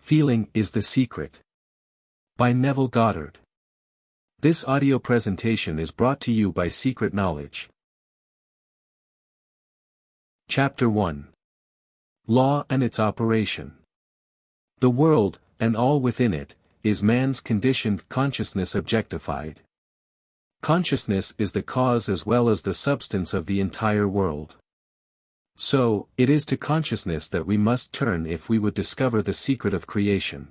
Feeling is the Secret. By Neville Goddard. This audio presentation is brought to you by Secret Knowledge. Chapter 1. Law and its Operation. The world, and all within it, is man's conditioned consciousness objectified. Consciousness is the cause as well as the substance of the entire world. So, it is to consciousness that we must turn if we would discover the secret of creation.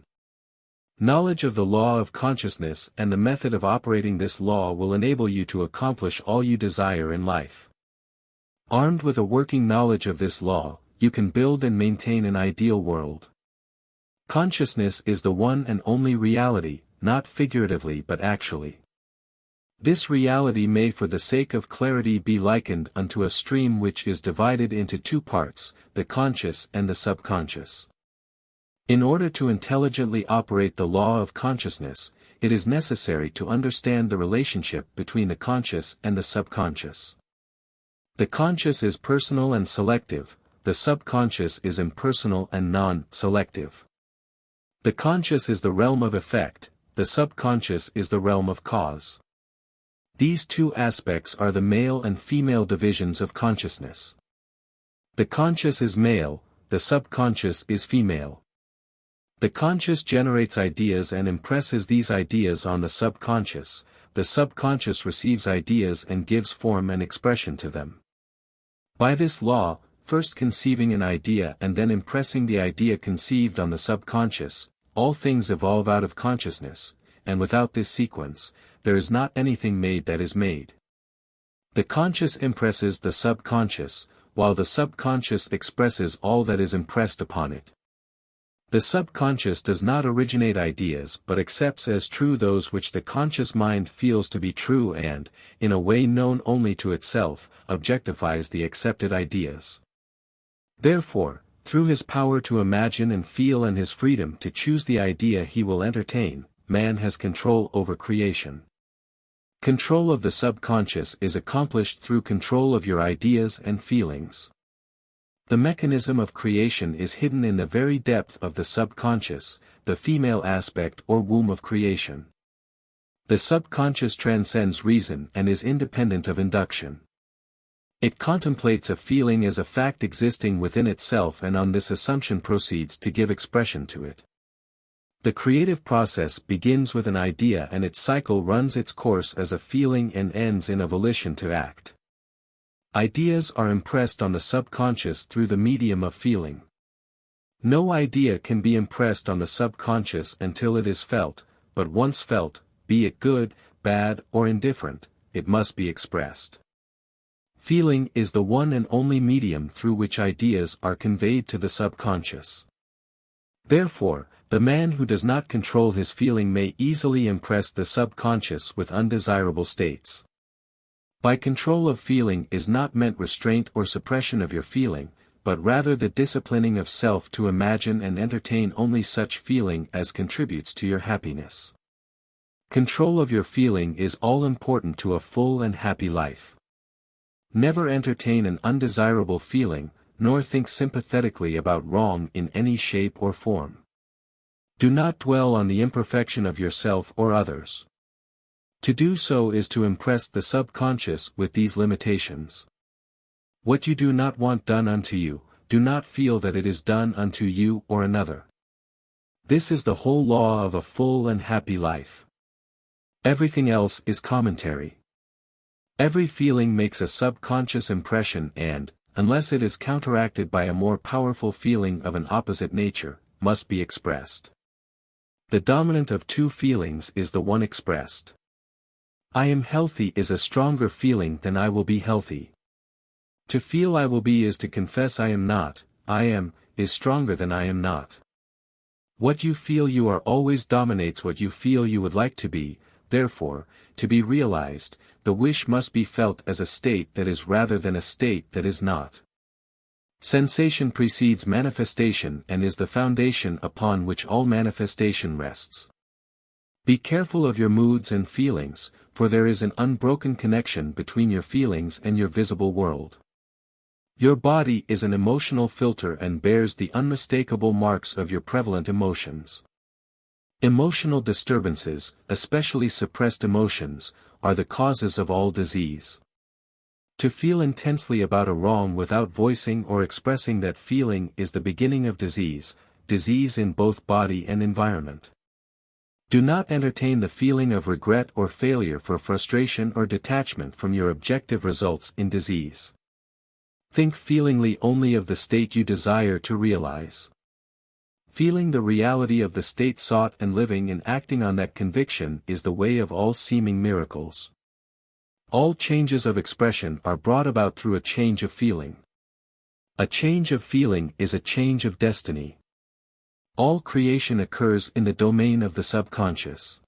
Knowledge of the law of consciousness and the method of operating this law will enable you to accomplish all you desire in life. Armed with a working knowledge of this law, you can build and maintain an ideal world. Consciousness is the one and only reality, not figuratively but actually. This reality may for the sake of clarity be likened unto a stream which is divided into two parts, the conscious and the subconscious. In order to intelligently operate the law of consciousness, it is necessary to understand the relationship between the conscious and the subconscious. The conscious is personal and selective, the subconscious is impersonal and non-selective. The conscious is the realm of effect, the subconscious is the realm of cause. These two aspects are the male and female divisions of consciousness. The conscious is male, the subconscious is female. The conscious generates ideas and impresses these ideas on the subconscious receives ideas and gives form and expression to them. By this law, first conceiving an idea and then impressing the idea conceived on the subconscious, all things evolve out of consciousness, and without this sequence, there is not anything made that is made. The conscious impresses the subconscious, while the subconscious expresses all that is impressed upon it. The subconscious does not originate ideas but accepts as true those which the conscious mind feels to be true and, in a way known only to itself, objectifies the accepted ideas. Therefore, through his power to imagine and feel and his freedom to choose the idea he will entertain, man has control over creation. Control of the subconscious is accomplished through control of your ideas and feelings. The mechanism of creation is hidden in the very depth of the subconscious, the female aspect or womb of creation. The subconscious transcends reason and is independent of induction. It contemplates a feeling as a fact existing within itself and on this assumption proceeds to give expression to it. The creative process begins with an idea and its cycle runs its course as a feeling and ends in a volition to act. Ideas are impressed on the subconscious through the medium of feeling. No idea can be impressed on the subconscious until it is felt, but once felt, be it good, bad, or indifferent, it must be expressed. Feeling is the one and only medium through which ideas are conveyed to the subconscious. Therefore, the man who does not control his feeling may easily impress the subconscious with undesirable states. By control of feeling is not meant restraint or suppression of your feeling, but rather the disciplining of self to imagine and entertain only such feeling as contributes to your happiness. Control of your feeling is all important to a full and happy life. Never entertain an undesirable feeling, nor think sympathetically about wrong in any shape or form. Do not dwell on the imperfection of yourself or others. To do so is to impress the subconscious with these limitations. What you do not want done unto you, do not feel that it is done unto you or another. This is the whole law of a full and happy life. Everything else is commentary. Every feeling makes a subconscious impression and, unless it is counteracted by a more powerful feeling of an opposite nature, must be expressed. The dominant of two feelings is the one expressed. I am healthy is a stronger feeling than I will be healthy. To feel I will be is to confess I am not, I am, is stronger than I am not. What you feel you are always dominates what you feel you would like to be, therefore, to be realized, the wish must be felt as a state that is rather than a state that is not. Sensation precedes manifestation and is the foundation upon which all manifestation rests. Be careful of your moods and feelings, for there is an unbroken connection between your feelings and your visible world. Your body is an emotional filter and bears the unmistakable marks of your prevalent emotions. Emotional disturbances, especially suppressed emotions, are the causes of all disease. To feel intensely about a wrong without voicing or expressing that feeling is the beginning of disease in both body and environment. Do not entertain the feeling of regret or failure for frustration or detachment from your objective results in disease. Think feelingly only of the state you desire to realize. Feeling the reality of the state sought and living and acting on that conviction is the way of all seeming miracles. All changes of expression are brought about through a change of feeling. A change of feeling is a change of destiny. All creation occurs in the domain of the subconscious.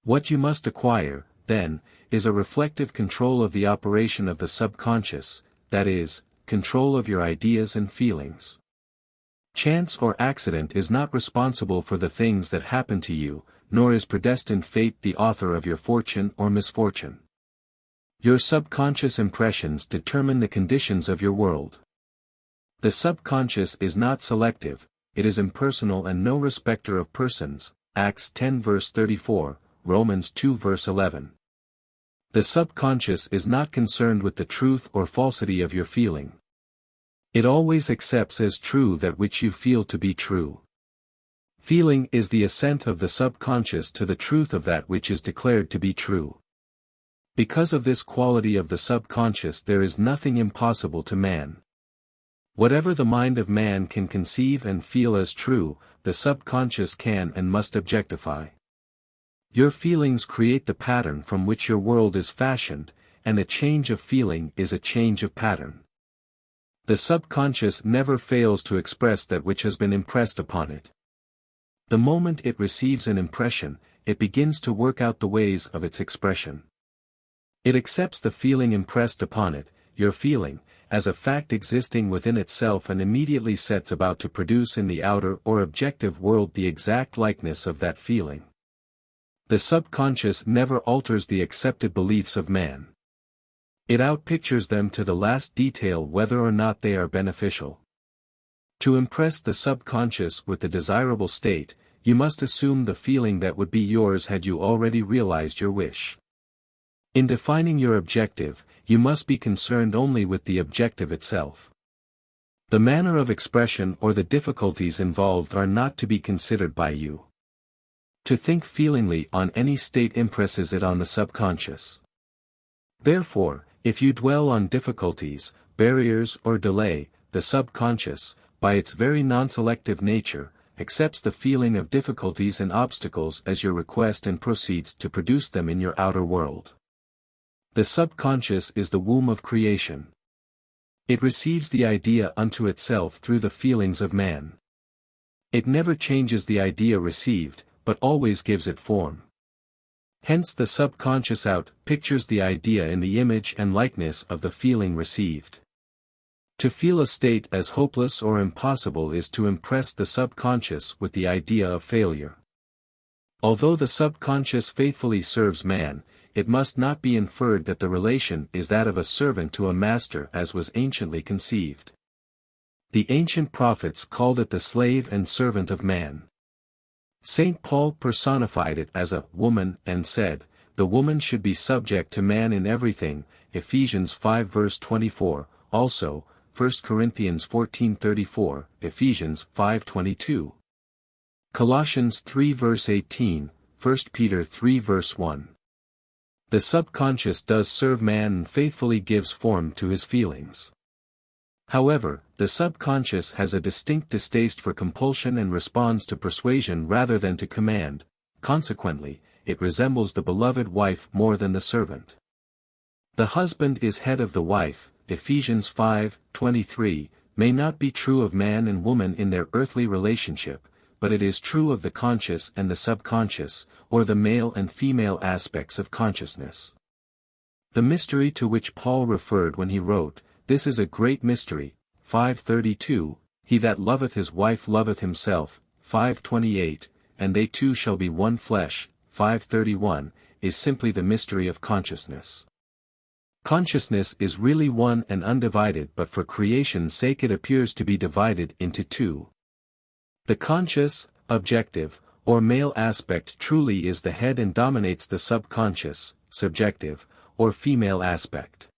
What you must acquire, then, is a reflective control of the operation of the subconscious, that is, control of your ideas and feelings. Chance or accident is not responsible for the things that happen to you, nor is predestined fate the author of your fortune or misfortune. Your subconscious impressions determine the conditions of your world. The subconscious is not selective, it is impersonal and no respecter of persons, Acts 10 verse 34, Romans 2 verse 11. The subconscious is not concerned with the truth or falsity of your feeling. It always accepts as true that which you feel to be true. Feeling is the assent of the subconscious to the truth of that which is declared to be true. Because of this quality of the subconscious there is nothing impossible to man. Whatever the mind of man can conceive and feel as true, the subconscious can and must objectify. Your feelings create the pattern from which your world is fashioned, and a change of feeling is a change of pattern. The subconscious never fails to express that which has been impressed upon it. The moment it receives an impression, it begins to work out the ways of its expression. It accepts the feeling impressed upon it, your feeling, as a fact existing within itself and immediately sets about to produce in the outer or objective world the exact likeness of that feeling. The subconscious never alters the accepted beliefs of man. It outpictures them to the last detail whether or not they are beneficial. To impress the subconscious with the desirable state, you must assume the feeling that would be yours had you already realized your wish. In defining your objective, you must be concerned only with the objective itself. The manner of expression or the difficulties involved are not to be considered by you. To think feelingly on any state impresses it on the subconscious. Therefore, if you dwell on difficulties, barriers or delay, the subconscious, by its very non-selective nature, accepts the feeling of difficulties and obstacles as your request and proceeds to produce them in your outer world. The subconscious is the womb of creation. It receives the idea unto itself through the feelings of man. It never changes the idea received, but always gives it form. Hence the subconscious pictures the idea in the image and likeness of the feeling received. To feel a state as hopeless or impossible is to impress the subconscious with the idea of failure. Although the subconscious faithfully serves man, it must not be inferred that the relation is that of a servant to a master as was anciently conceived. The ancient prophets called it the slave and servant of man. St. Paul personified it as a woman and said, the woman should be subject to man in everything, Ephesians 5 verse 24, also, 1 Corinthians 14:34, Ephesians 5:22. Colossians 3 verse 18, 1 Peter 3 verse 1. The subconscious does serve man and faithfully gives form to his feelings. However, the subconscious has a distinct distaste for compulsion and responds to persuasion rather than to command, consequently, it resembles the beloved wife more than the servant. The husband is head of the wife, Ephesians 5:23, may not be true of man and woman in their earthly relationship, but it is true of the conscious and the subconscious, or the male and female aspects of consciousness. The mystery to which Paul referred when he wrote, "This is a great mystery," 5:32, "He that loveth his wife loveth himself," 5:28, "and they two shall be one flesh," 5:31, is simply the mystery of consciousness. Consciousness is really one and undivided, but for creation's sake it appears to be divided into two. The conscious, objective, or male aspect truly is the head and dominates the subconscious, subjective, or female aspect.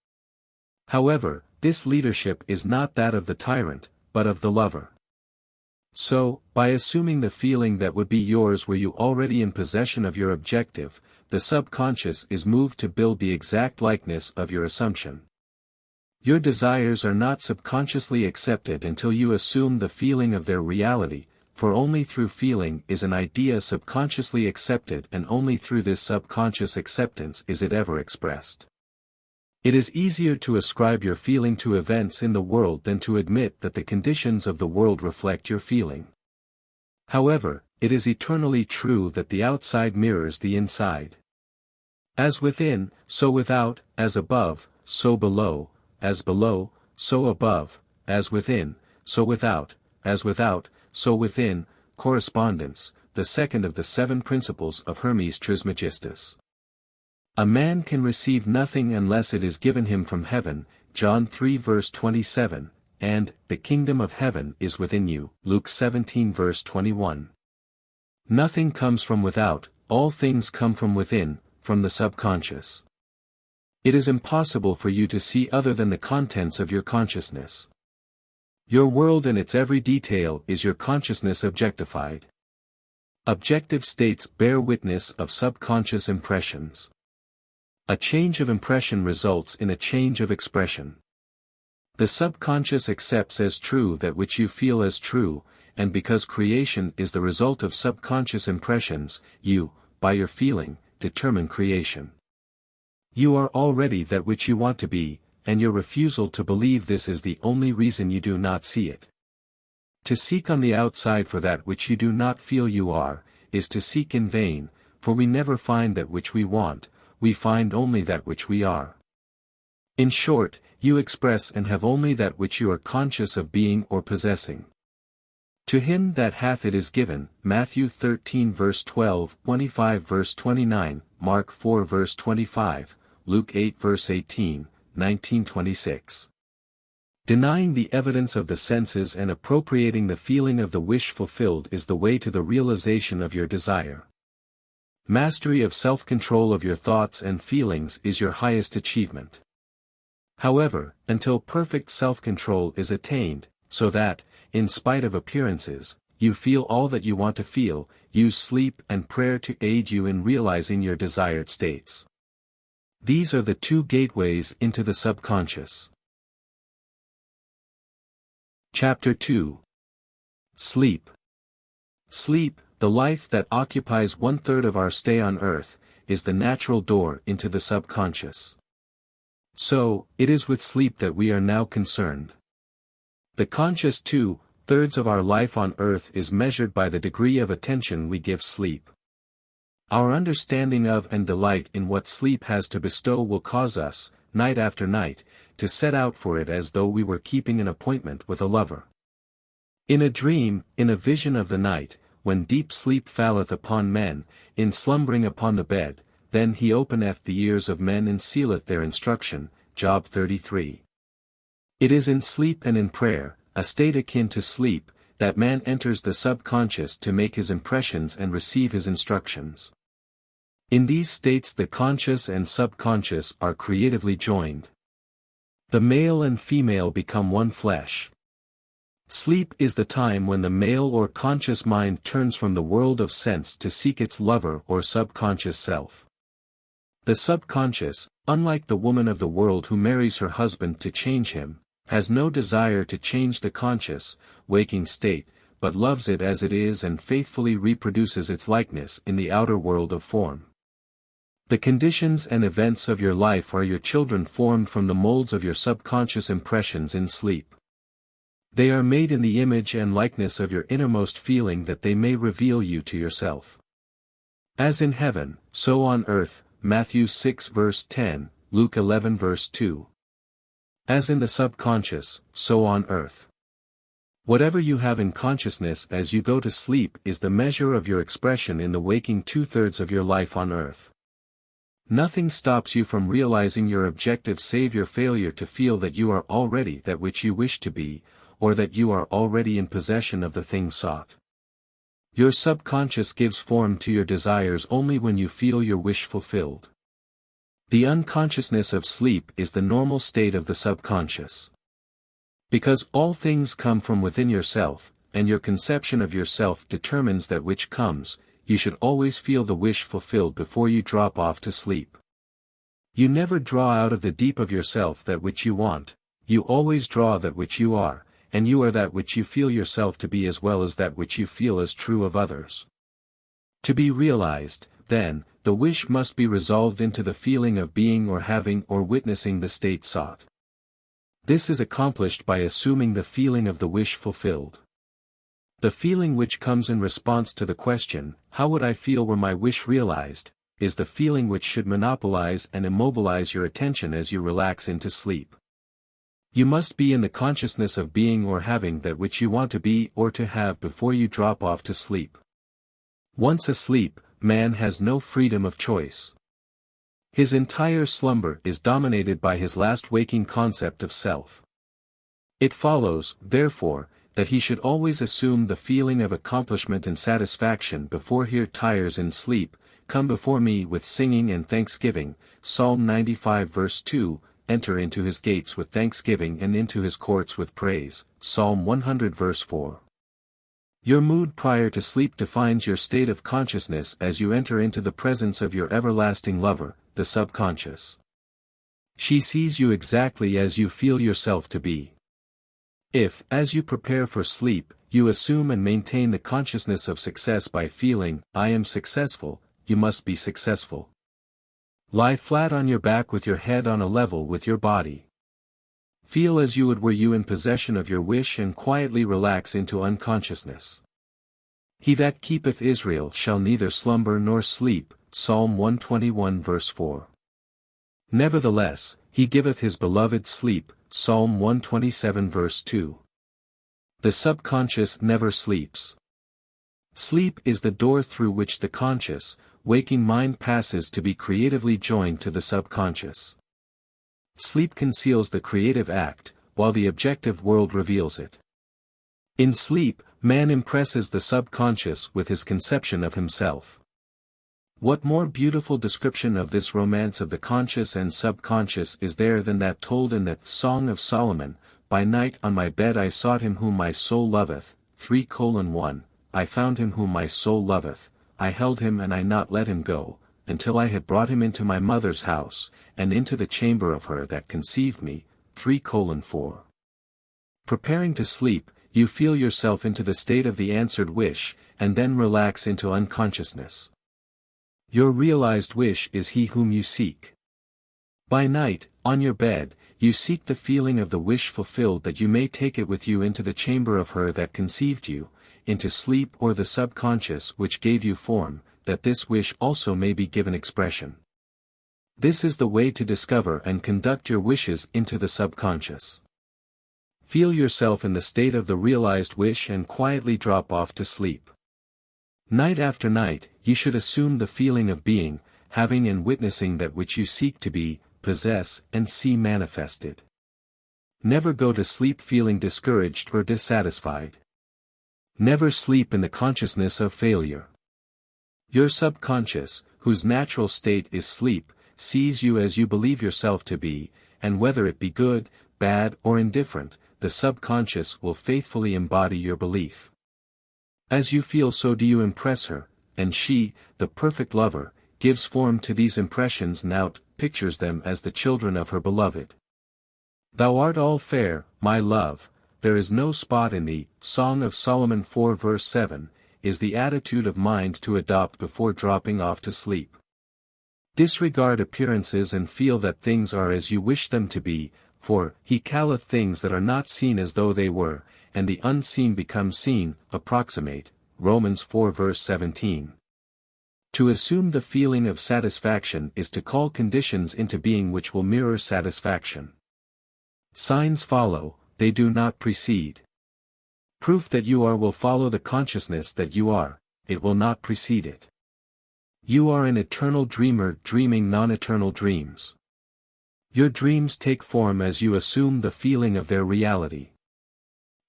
However, this leadership is not that of the tyrant, but of the lover. So, by assuming the feeling that would be yours were you already in possession of your objective, the subconscious is moved to build the exact likeness of your assumption. Your desires are not subconsciously accepted until you assume the feeling of their reality, for only through feeling is an idea subconsciously accepted, and only through this subconscious acceptance is it ever expressed. It is easier to ascribe your feeling to events in the world than to admit that the conditions of the world reflect your feeling. However, it is eternally true that the outside mirrors the inside. As within, so without, as above, so below, as below, so above, as within, so without, as without, so within. Correspondence, the second of the 7 principles of Hermes Trismegistus. A man can receive nothing unless it is given him from heaven, John 3 verse 27, and, the kingdom of heaven is within you, Luke 17 verse 21. Nothing comes from without, all things come from within, from the subconscious. It is impossible for you to see other than the contents of your consciousness. Your world in its every detail is your consciousness objectified. Objective states bear witness of subconscious impressions. A change of impression results in a change of expression. The subconscious accepts as true that which you feel as true, and because creation is the result of subconscious impressions, you, by your feeling, determine creation. You are already that which you want to be, and your refusal to believe this is the only reason you do not see it. To seek on the outside for that which you do not feel you are, is to seek in vain, for we never find that which we want, we find only that which we are. In short, you express and have only that which you are conscious of being or possessing. To him that hath it is given, Matthew 13 verse 12, 25 verse 29, Mark 4 verse 25, Luke 8 verse 18, 1926. Denying the evidence of the senses and appropriating the feeling of the wish fulfilled is the way to the realization of your desire. Mastery of self-control of your thoughts and feelings is your highest achievement. However, until perfect self-control is attained, so that, in spite of appearances, you feel all that you want to feel, use sleep and prayer to aid you in realizing your desired states. These are the 2 gateways into the subconscious. Chapter 2. Sleep. Sleep, the life that occupies 1/3 of our stay on earth, is the natural door into the subconscious. So, it is with sleep that we are now concerned. The conscious 2/3 of our life on earth is measured by the degree of attention we give sleep. Our understanding of and delight in what sleep has to bestow will cause us, night after night, to set out for it as though we were keeping an appointment with a lover. In a dream, in a vision of the night, when deep sleep falleth upon men, in slumbering upon the bed, then he openeth the ears of men and sealeth their instruction, Job 33. It is in sleep and in prayer, a state akin to sleep, that man enters the subconscious to make his impressions and receive his instructions. In these states the conscious and subconscious are creatively joined. The male and female become one flesh. Sleep is the time when the male or conscious mind turns from the world of sense to seek its lover or subconscious self. The subconscious, unlike the woman of the world who marries her husband to change him, has no desire to change the conscious, waking state, but loves it as it is and faithfully reproduces its likeness in the outer world of form. The conditions and events of your life are your children formed from the molds of your subconscious impressions in sleep. They are made in the image and likeness of your innermost feeling that they may reveal you to yourself. As in heaven, so on earth, Matthew 6 verse 10, Luke 11 verse 2. As in the subconscious, so on earth. Whatever you have in consciousness as you go to sleep is the measure of your expression in the waking 2/3 of your life on earth. Nothing stops you from realizing your objective save your failure to feel that you are already that which you wish to be, or that you are already in possession of the thing sought. Your subconscious gives form to your desires only when you feel your wish fulfilled. The unconsciousness of sleep is the normal state of the subconscious. Because all things come from within yourself, and your conception of yourself determines that which comes, you should always feel the wish fulfilled before you drop off to sleep. You never draw out of the deep of yourself that which you want, you always draw that which you are, and you are that which you feel yourself to be as well as that which you feel as true of others. To be realized, then, the wish must be resolved into the feeling of being or having or witnessing the state sought. This is accomplished by assuming the feeling of the wish fulfilled. The feeling which comes in response to the question, how would I feel were my wish realized, is the feeling which should monopolize and immobilize your attention as you relax into sleep. You must be in the consciousness of being or having that which you want to be or to have before you drop off to sleep. Once asleep, man has no freedom of choice. His entire slumber is dominated by his last waking concept of self. It follows, therefore, that he should always assume the feeling of accomplishment and satisfaction before he tires in sleep. Come before me with singing and thanksgiving, Psalm 95 verse 2, enter into his gates with thanksgiving and into his courts with praise, Psalm 100 verse 4. Your mood prior to sleep defines your state of consciousness as you enter into the presence of your everlasting lover, the subconscious. She sees you exactly as you feel yourself to be. If, as you prepare for sleep, you assume and maintain the consciousness of success by feeling, I am successful, you must be successful. Lie flat on your back with your head on a level with your body. Feel as you would were you in possession of your wish and quietly relax into unconsciousness. He that keepeth Israel shall neither slumber nor sleep, Psalm 121 verse 4. Nevertheless, he giveth his beloved sleep, Psalm 127 verse 2. The subconscious never sleeps. Sleep is the door through which the conscious, waking mind passes to be creatively joined to the subconscious. Sleep conceals the creative act, while the objective world reveals it. In sleep, man impresses the subconscious with his conception of himself. What more beautiful description of this romance of the conscious and subconscious is there than that told in the Song of Solomon, by night on my bed I sought him whom my soul loveth, 3:1, I found him whom my soul loveth, I held him and I not let him go, until I had brought him into my mother's house, and into the chamber of her that conceived me, 3:4. Preparing to sleep, you feel yourself into the state of the answered wish, and then relax into unconsciousness. Your realized wish is he whom you seek. By night, on your bed, you seek the feeling of the wish fulfilled that you may take it with you into the chamber of her that conceived you, into sleep or the subconscious which gave you form, that this wish also may be given expression. This is the way to discover and conduct your wishes into the subconscious. Feel yourself in the state of the realized wish and quietly drop off to sleep. Night after night, you should assume the feeling of being, having and witnessing that which you seek to be, possess and see manifested. Never go to sleep feeling discouraged or dissatisfied. Never sleep in the consciousness of failure. Your subconscious, whose natural state is sleep, sees you as you believe yourself to be, and whether it be good, bad or indifferent, the subconscious will faithfully embody your belief. As you feel so do you impress her, and she, the perfect lover, gives form to these impressions and pictures them as the children of her beloved. Thou art all fair, my love, there is no spot in thee, Song of Solomon 4 verse 7, is the attitude of mind to adopt before dropping off to sleep. Disregard appearances and feel that things are as you wish them to be, for, he calleth things that are not seen as though they were, and the unseen become seen, approximate, Romans 4 verse 17. To assume the feeling of satisfaction is to call conditions into being which will mirror satisfaction. Signs follow, they do not precede. Proof that you are will follow the consciousness that you are, it will not precede it. You are an eternal dreamer dreaming non-eternal dreams. Your dreams take form as you assume the feeling of their reality.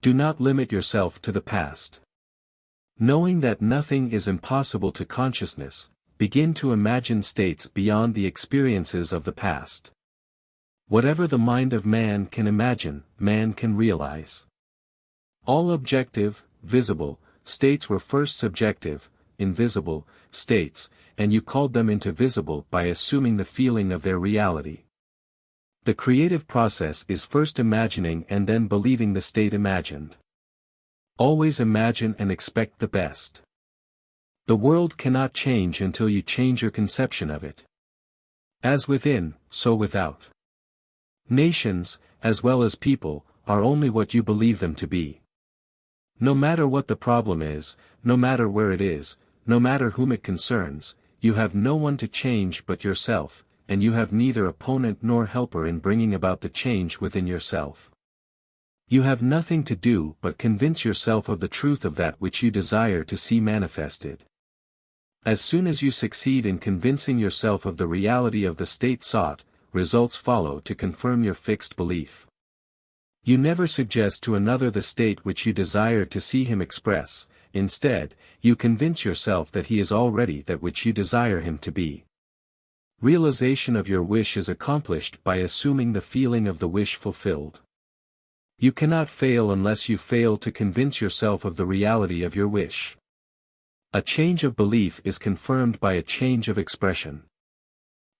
Do not limit yourself to the past. Knowing that nothing is impossible to consciousness, begin to imagine states beyond the experiences of the past. Whatever the mind of man can imagine, man can realize. All objective, visible, states were first subjective, invisible, states, and you called them into visible by assuming the feeling of their reality. The creative process is first imagining and then believing the state imagined. Always imagine and expect the best. The world cannot change until you change your conception of it. As within, so without. Nations, as well as people, are only what you believe them to be. No matter what the problem is, no matter where it is, no matter whom it concerns, you have no one to change but yourself, and you have neither opponent nor helper in bringing about the change within yourself. You have nothing to do but convince yourself of the truth of that which you desire to see manifested. As soon as you succeed in convincing yourself of the reality of the state sought, results follow to confirm your fixed belief. You never suggest to another the state which you desire to see him express. Instead, you convince yourself that he is already that which you desire him to be. Realization of your wish is accomplished by assuming the feeling of the wish fulfilled. You cannot fail unless you fail to convince yourself of the reality of your wish. A change of belief is confirmed by a change of expression.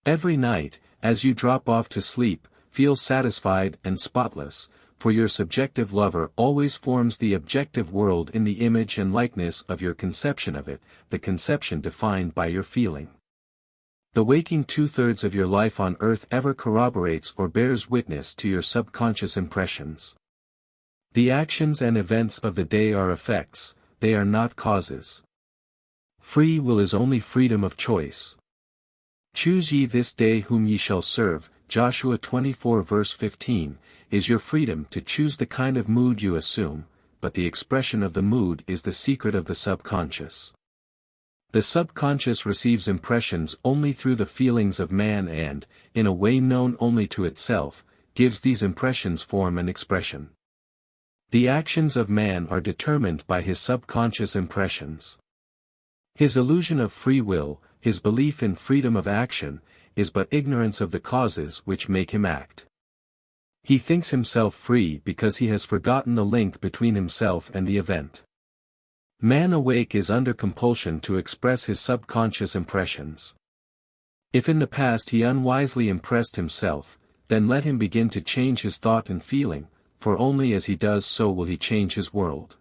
Every night, as you drop off to sleep, feel satisfied and spotless, for your subjective lover always forms the objective world in the image and likeness of your conception of it, the conception defined by your feeling. The waking 2/3 of your life on earth ever corroborates or bears witness to your subconscious impressions. The actions and events of the day are effects, they are not causes. Free will is only freedom of choice. Choose ye this day whom ye shall serve, Joshua 24 verse 15, is your freedom to choose the kind of mood you assume, but the expression of the mood is the secret of the subconscious. The subconscious receives impressions only through the feelings of man and, in a way known only to itself, gives these impressions form and expression. The actions of man are determined by his subconscious impressions. His illusion of free will, his belief in freedom of action, is but ignorance of the causes which make him act. He thinks himself free because he has forgotten the link between himself and the event. Man awake is under compulsion to express his subconscious impressions. If in the past he unwisely impressed himself, then let him begin to change his thought and feeling, for only as he does so will he change his world.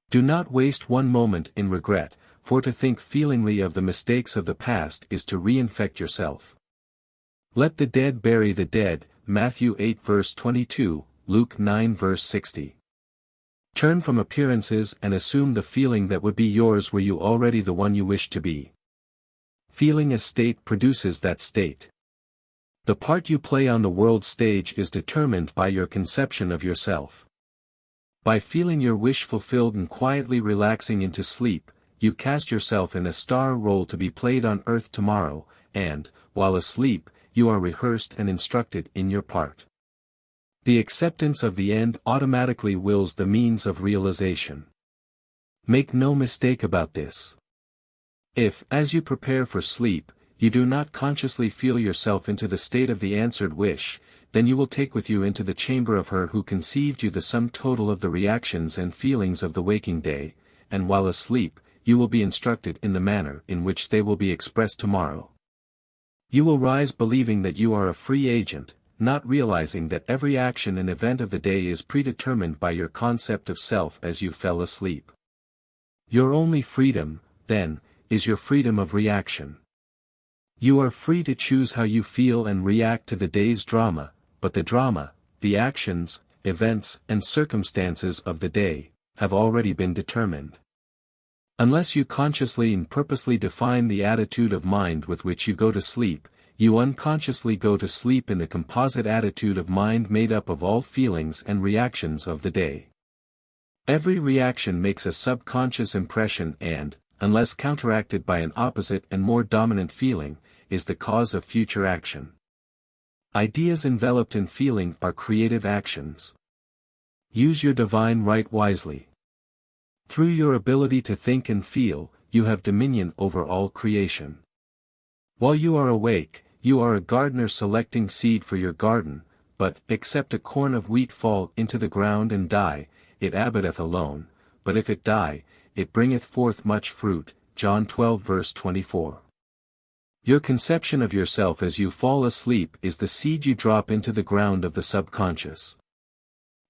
Do not waste one moment in regret, for to think feelingly of the mistakes of the past is to reinfect yourself. Let the dead bury the dead, Matthew 8 verse 22, Luke 9 verse 60. Turn from appearances and assume the feeling that would be yours were you already the one you wish to be. Feeling a state produces that state. The part you play on the world stage is determined by your conception of yourself. By feeling your wish fulfilled and quietly relaxing into sleep, you cast yourself in a star role to be played on earth tomorrow, and, while asleep, you are rehearsed and instructed in your part. The acceptance of the end automatically wills the means of realization. Make no mistake about this. If, as you prepare for sleep, you do not consciously feel yourself into the state of the answered wish, then you will take with you into the chamber of her who conceived you the sum total of the reactions and feelings of the waking day, and while asleep, you will be instructed in the manner in which they will be expressed tomorrow. You will rise believing that you are a free agent, not realizing that every action and event of the day is predetermined by your concept of self as you fell asleep. Your only freedom, then, is your freedom of reaction. You are free to choose how you feel and react to the day's drama, but the drama, the actions, events, and circumstances of the day, have already been determined. Unless you consciously and purposely define the attitude of mind with which you go to sleep, you unconsciously go to sleep in the composite attitude of mind made up of all feelings and reactions of the day. Every reaction makes a subconscious impression and, unless counteracted by an opposite and more dominant feeling, is the cause of future action. Ideas enveloped in feeling are creative actions. Use your divine right wisely. Through your ability to think and feel, you have dominion over all creation. While you are awake, you are a gardener selecting seed for your garden, but, except a corn of wheat fall into the ground and die, it abideth alone, but if it die, it bringeth forth much fruit. John 12 verse 24. Your conception of yourself as you fall asleep is the seed you drop into the ground of the subconscious.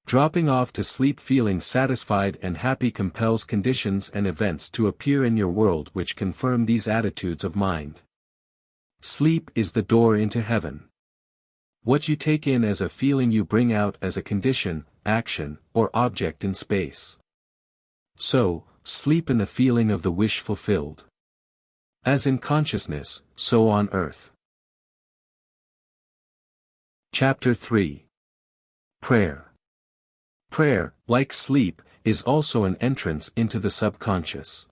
Dropping off to sleep feeling satisfied and happy compels conditions and events to appear in your world which confirm these attitudes of mind. Sleep is the door into heaven. What you take in as a feeling you bring out as a condition, action, or object in space. So, sleep in the feeling of the wish fulfilled. As in consciousness, so on earth. Chapter 3. Prayer. Prayer, like sleep, is also an entrance into the subconscious.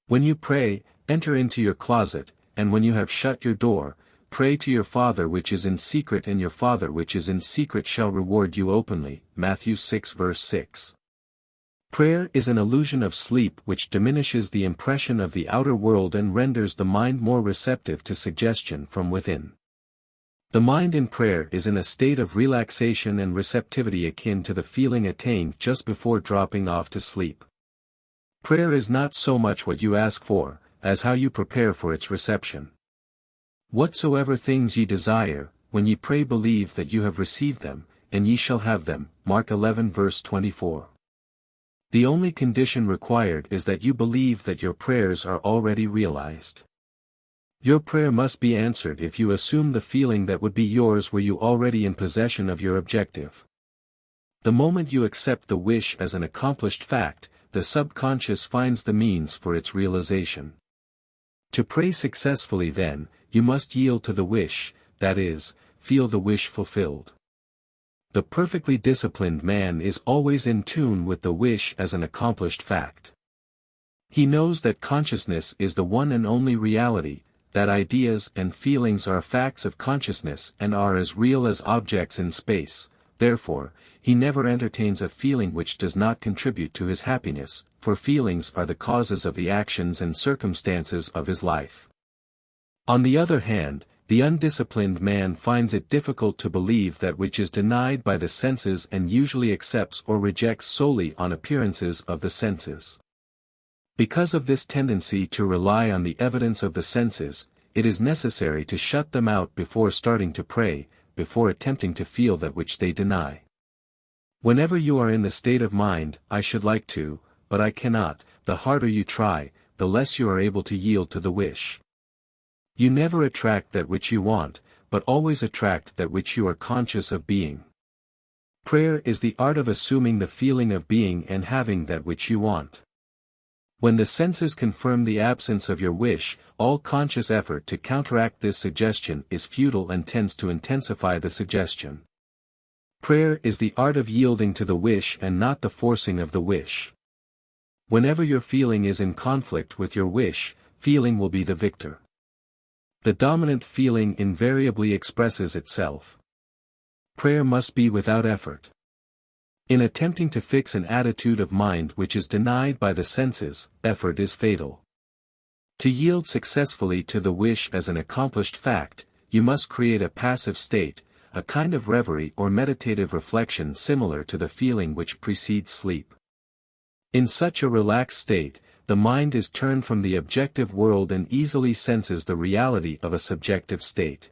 When you pray, enter into your closet, and when you have shut your door, pray to your Father which is in secret, and your Father which is in secret shall reward you openly. Matthew 6 verse 6. Prayer is an illusion of sleep which diminishes the impression of the outer world and renders the mind more receptive to suggestion from within. The mind in prayer is in a state of relaxation and receptivity akin to the feeling attained just before dropping off to sleep. Prayer is not so much what you ask for, as how you prepare for its reception. Whatsoever things ye desire, when ye pray believe that you have received them, and ye shall have them. Mark 11 verse 24. The only condition required is that you believe that your prayers are already realized. Your prayer must be answered if you assume the feeling that would be yours were you already in possession of your objective. The moment you accept the wish as an accomplished fact, the subconscious finds the means for its realization. To pray successfully then, you must yield to the wish, that is, feel the wish fulfilled. The perfectly disciplined man is always in tune with the wish as an accomplished fact. He knows that consciousness is the one and only reality, that ideas and feelings are facts of consciousness and are as real as objects in space. Therefore, he never entertains a feeling which does not contribute to his happiness, for feelings are the causes of the actions and circumstances of his life. On the other hand, the undisciplined man finds it difficult to believe that which is denied by the senses and usually accepts or rejects solely on appearances of the senses. Because of this tendency to rely on the evidence of the senses, it is necessary to shut them out before starting to pray, before attempting to feel that which they deny. Whenever you are in the state of mind, I should like to, but I cannot, the harder you try, the less you are able to yield to the wish. You never attract that which you want, but always attract that which you are conscious of being. Prayer is the art of assuming the feeling of being and having that which you want. When the senses confirm the absence of your wish, all conscious effort to counteract this suggestion is futile and tends to intensify the suggestion. Prayer is the art of yielding to the wish and not the forcing of the wish. Whenever your feeling is in conflict with your wish, feeling will be the victor. The dominant feeling invariably expresses itself. Prayer must be without effort. In attempting to fix an attitude of mind which is denied by the senses, effort is fatal. To yield successfully to the wish as an accomplished fact, you must create a passive state, a kind of reverie or meditative reflection similar to the feeling which precedes sleep. In such a relaxed state, the mind is turned from the objective world and easily senses the reality of a subjective state.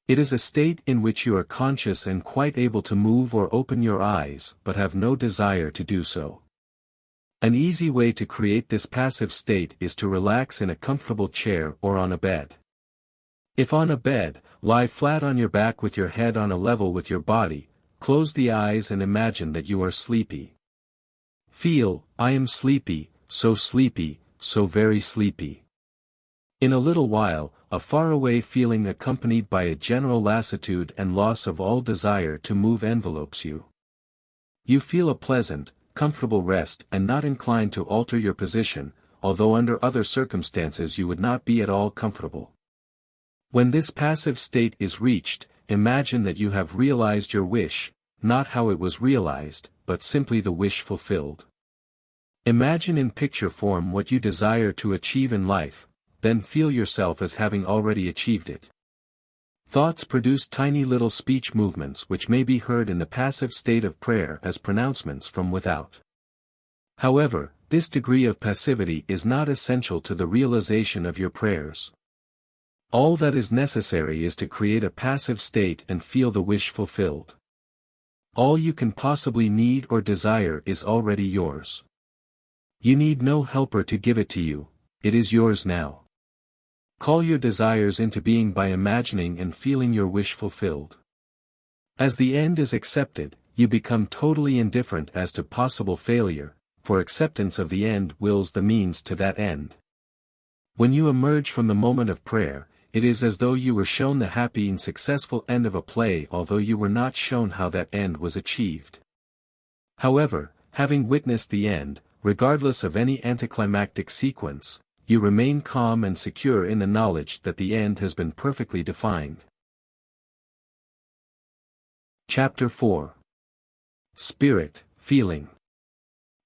It is a state in which you are conscious and quite able to move or open your eyes but have no desire to do so. An easy way to create this passive state is to relax in a comfortable chair or on a bed. If on a bed, lie flat on your back with your head on a level with your body, close the eyes and imagine that you are sleepy. Feel, I am sleepy, so very sleepy. In a little while, a faraway feeling accompanied by a general lassitude and loss of all desire to move envelopes you. You feel a pleasant, comfortable rest and not inclined to alter your position, although under other circumstances you would not be at all comfortable. When this passive state is reached, imagine that you have realized your wish, not how it was realized, but simply the wish fulfilled. Imagine in picture form what you desire to achieve in life, then feel yourself as having already achieved it. Thoughts produce tiny little speech movements which may be heard in the passive state of prayer as pronouncements from without. However, this degree of passivity is not essential to the realization of your prayers. All that is necessary is to create a passive state and feel the wish fulfilled. All you can possibly need or desire is already yours. You need no helper to give it to you, it is yours now. Call your desires into being by imagining and feeling your wish fulfilled. As the end is accepted, you become totally indifferent as to possible failure, for acceptance of the end wills the means to that end. When you emerge from the moment of prayer, it is as though you were shown the happy and successful end of a play, although you were not shown how that end was achieved. However, having witnessed the end, regardless of any anticlimactic sequence, you remain calm and secure in the knowledge that the end has been perfectly defined. Chapter 4. Spirit, Feeling.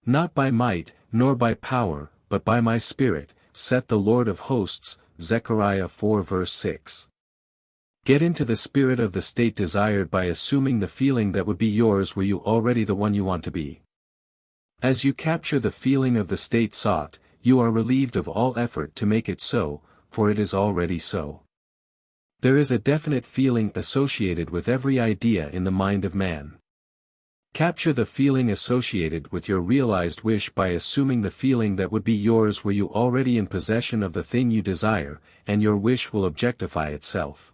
Not by might, nor by power, but by my Spirit, saith the Lord of hosts, Zechariah 4 verse 6. Get into the spirit of the state desired by assuming the feeling that would be yours were you already the one you want to be. As you capture the feeling of the state sought, you are relieved of all effort to make it so, for it is already so. There is a definite feeling associated with every idea in the mind of man. Capture the feeling associated with your realized wish by assuming the feeling that would be yours were you already in possession of the thing you desire, and your wish will objectify itself.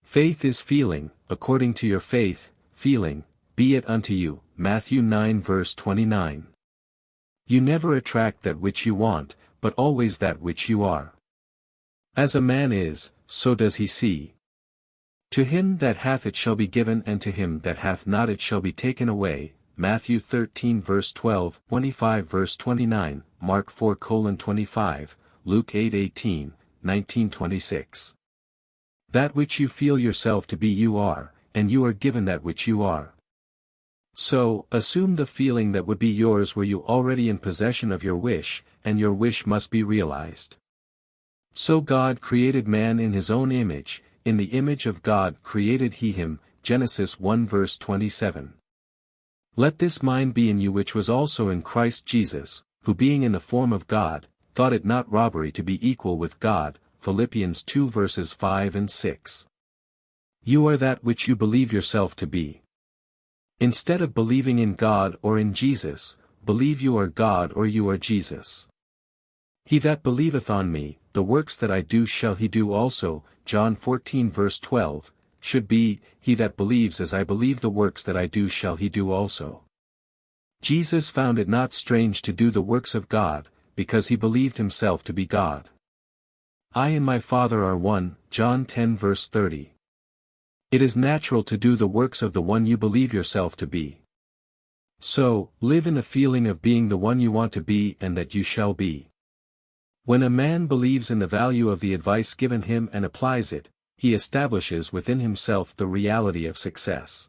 Faith is feeling, according to your faith, feeling, be it unto you, Matthew 9 verse 29. You never attract that which you want, but always that which you are. As a man is, so does he see. To him that hath it shall be given, and to him that hath not it shall be taken away, Matthew 13 verse 12, 25 verse 29, Mark 4:25, Luke 8:18, 19:26. That which you feel yourself to be you are, and you are given that which you are. So, assume the feeling that would be yours were you already in possession of your wish, and your wish must be realized. So God created man in his own image, in the image of God created he him, Genesis 1 verse 27. Let this mind be in you which was also in Christ Jesus, who being in the form of God, thought it not robbery to be equal with God, Philippians 2 verses 5 and 6. You are that which you believe yourself to be. Instead of believing in God or in Jesus, believe you are God or you are Jesus. He that believeth on me, the works that I do shall he do also, John 14 verse 12, should be, he that believes as I believe the works that I do shall he do also. Jesus found it not strange to do the works of God, because he believed himself to be God. I and my Father are one, John 10 verse 30. It is natural to do the works of the one you believe yourself to be. So, live in a feeling of being the one you want to be and that you shall be. When a man believes in the value of the advice given him and applies it, he establishes within himself the reality of success.